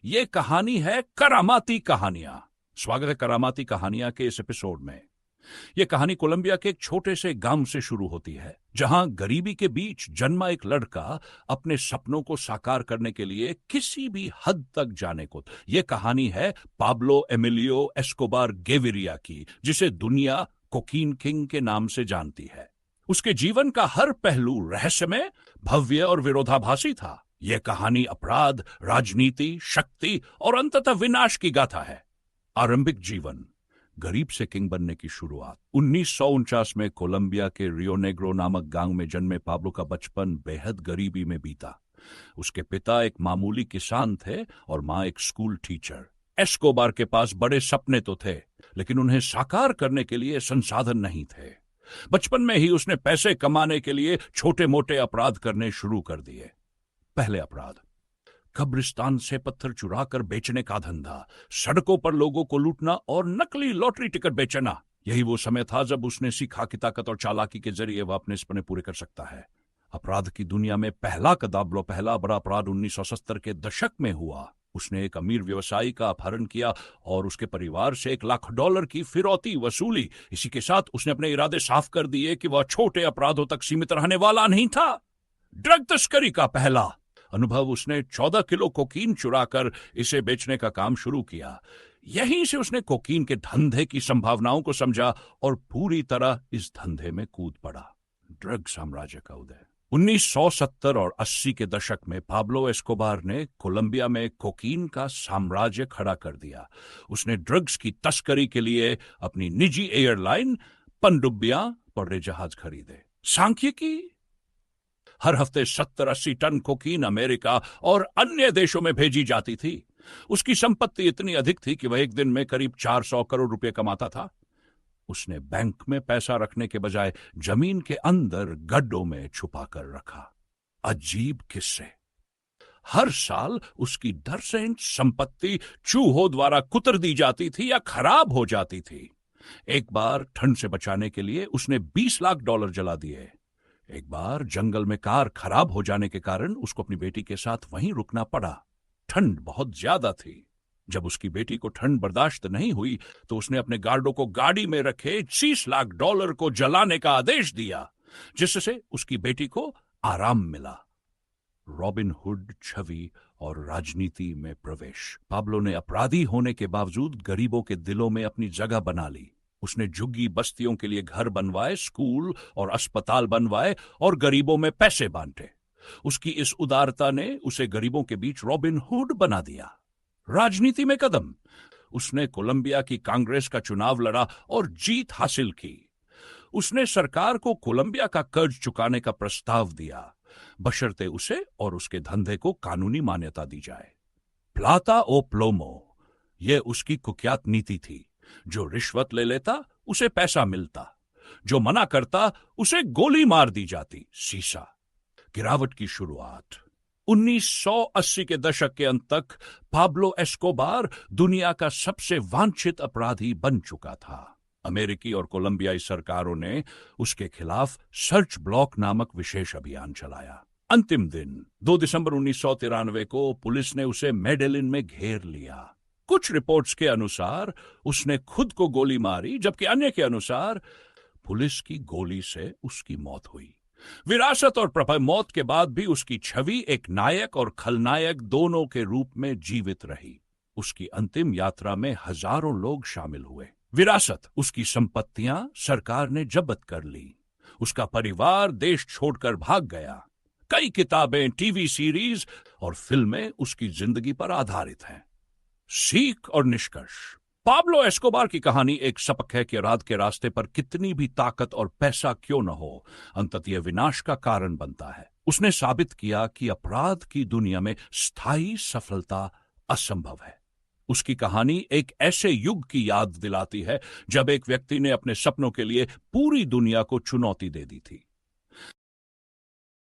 ये कहानी है करामाती कहानियां। स्वागत है करामाती कहानियां के इस एपिसोड में। यह कहानी कोलंबिया के एक छोटे से गांव से शुरू होती है, जहां गरीबी के बीच जन्मा एक लड़का अपने सपनों को साकार करने के लिए किसी भी हद तक जाने को। यह कहानी है पाब्लो एमिलियो एस्कोबार गेविरिया की, जिसे दुनिया कोकीन किंग के नाम से जानती है। उसके जीवन का हर पहलू रहस्यमय, भव्य और विरोधाभासी था। यह कहानी अपराध, राजनीति, शक्ति और अंततः विनाश की गाथा है। आरंभिक जीवन, गरीब से किंग बनने की शुरुआत। 1949 में कोलंबिया के रियो नेग्रो नामक गांव में जन्मे पाब्लो का बचपन बेहद गरीबी में बीता। उसके पिता एक मामूली किसान थे और मां एक स्कूल टीचर। एस्कोबार के पास बड़े सपने तो थे, लेकिन उन्हें साकार करने के लिए संसाधन नहीं थे। बचपन में ही उसने पैसे कमाने के लिए छोटे मोटे अपराध करने शुरू कर दिए। पहले अपराध, कब्रिस्तान से पत्थर चुराकर बेचने का धंधा, सड़कों पर लोगों को लूटना और नकली लॉटरी टिकट बेचना। यही वो समय था जब उसने सीखा कि ताकत और चालाकी के जरिए वह अपने सपने पूरे कर सकता है। अपराध की दुनिया में पहला बड़ा अपराध 1970 के दशक में हुआ। उसने एक अमीर व्यवसायी का अपहरण किया और उसके परिवार से $1 लाख की फिरौती वसूली। इसी के साथ उसने अपने इरादे साफ कर दिए कि वह छोटे अपराधों तक सीमित रहने वाला नहीं था। ड्रग तस्करी का पहला अनुभव, उसने 14 किलो कोकीन चुराकर इसे बेचने का काम शुरू किया। यहीं से उसने कोकीन के धंधे की संभावनाओं को समझा और पूरी तरह इस धंधे में कूद पड़ा। ड्रग साम्राज्य का उदय। 1970 और 80 के दशक में पाब्लो एस्कोबार ने कोलंबिया में कोकीन का साम्राज्य खड़ा कर दिया। उसने ड्रग्स की तस्करी के लिए अपनी निजी एयरलाइन, पनडुब्बियां, बड़े जहाज खरीदे। सांख्यिकी, हर हफ्ते 70-80 टन कोकीन अमेरिका और अन्य देशों में भेजी जाती थी। उसकी संपत्ति इतनी अधिक थी कि वह एक दिन में करीब 400 करोड़ रुपए कमाता था। उसने बैंक में पैसा रखने के बजाय जमीन के अंदर गड्ढों में छुपा कर रखा। अजीब किस्से। हर साल उसकी दरअसल संपत्ति चूहों द्वारा कुतर दी जाती थी या खराब हो जाती थी। एक बार ठंड से बचाने के लिए उसने $20 लाख जला दिए। एक बार जंगल में कार खराब हो जाने के कारण उसको अपनी बेटी के साथ वहीं रुकना पड़ा। ठंड बहुत ज्यादा थी। जब उसकी बेटी को ठंड बर्दाश्त नहीं हुई तो उसने अपने गार्डों को गाड़ी में रखे $30 लाख को जलाने का आदेश दिया, जिससे उसकी बेटी को आराम मिला। रॉबिन हुड छवि और राजनीति में प्रवेश। पाब्लो ने अपराधी होने के बावजूद गरीबों के दिलों में अपनी जगह बना ली। उसने झुग्गी बस्तियों के लिए घर बनवाए, स्कूल और अस्पताल बनवाए और गरीबों में पैसे बांटे। उसकी इस उदारता ने उसे गरीबों के बीच रॉबिन हुड बना दिया। राजनीति में कदम, उसने कोलंबिया की कांग्रेस का चुनाव लड़ा और जीत हासिल की। उसने सरकार को कोलंबिया का कर्ज चुकाने का प्रस्ताव दिया, बशर्ते उसे और उसके धंधे को कानूनी मान्यता दी जाए। प्लाता ओ प्लोमो, यह उसकी कुख्यात नीति थी। जो रिश्वत ले लेता उसे पैसा मिलता, जो मना करता उसे गोली मार दी जाती। सीसा। गिरावट की शुरुआत। 1980 के दशक के अंत तक पाब्लो एस्कोबार दुनिया का सबसे वांछित अपराधी बन चुका था। अमेरिकी और कोलंबियाई सरकारों ने उसके खिलाफ सर्च ब्लॉक नामक विशेष अभियान चलाया। अंतिम दिन 2 दिसंबर 1993 को पुलिस ने उसे मेडेलिन में घेर लिया। कुछ रिपोर्ट्स के अनुसार उसने खुद को गोली मारी, जबकि अन्य के अनुसार पुलिस की गोली से उसकी मौत हुई। विरासत और मौत के बाद भी उसकी छवि एक नायक और खलनायक दोनों के रूप में जीवित रही। उसकी अंतिम यात्रा में हजारों लोग शामिल हुए। विरासत, उसकी संपत्तियां सरकार ने जब्त कर ली। उसका परिवार देश छोड़कर भाग गया। कई किताबें, टीवी सीरीज और फिल्में उसकी जिंदगी पर आधारित हैं। सीख और निष्कर्ष। पाब्लो एस्कोबार की कहानी एक सबक है कि अपराध के रास्ते पर कितनी भी ताकत और पैसा क्यों न हो, अंततः यह विनाश का कारण बनता है। उसने साबित किया कि अपराध की दुनिया में स्थायी सफलता असंभव है। उसकी कहानी एक ऐसे युग की याद दिलाती है जब एक व्यक्ति ने अपने सपनों के लिए पूरी दुनिया को चुनौती दे दी थी।